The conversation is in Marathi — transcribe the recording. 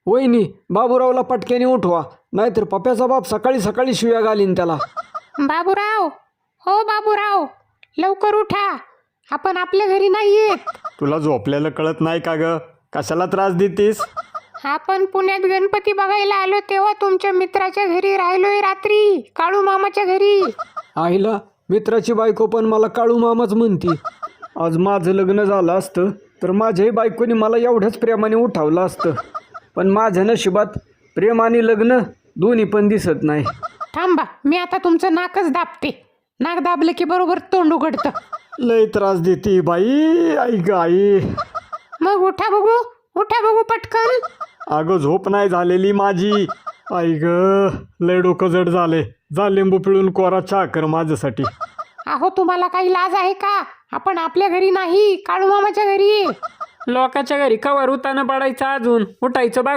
वहिनी बाबूरावला पटक्याने उठवा, नाहीतर पप्याचा बाप सकाळी सकाळी शिव्या घालीन त्याला. बाबूराव, हो बाबूराव, लवकर उठा, आपण आपल्या घरी नाही येत. तुला झोपलेलं कळत नाही का ग? कशाला त्रास देतीस? आपण पुण्यात गणपती बघायला आलो तेव्हा तुमच्या मित्राच्या घरी राहिलोय रात्री, काळू मामाच्या घरी. आईला मित्राची बायको पण मला काळू मामाच म्हणती. आज माझं लग्न झालं असतं तर माझ्याही बायकोनी मला एवढ्याच प्रेमाने उठावलं असतं, पण माझ्या नशिबात प्रेम आणि लग्न दोन्ही पण दिसत नाही. थांबा, मी आता तुमचं नाकच दाबते. नाक दाबलं की बरोबर तोंड उघडतं. लय त्रास देते बाई. आई ग आई. मग उठा बघू, उठा बघू पटकन. अगं झोप नाही झालेली माझी. आई ग लय डोकं जड झाले. जा लिंबू पिळून कोरा चहा कर माझ्यासाठी. अहो तुम्हाला काही लाज आहे का? आपण आपल्या घरी नाही, काळू मामाच्या घरी. लोकाच्या घरी कवर उतानं पडायचं, अजून उठायचं बघा.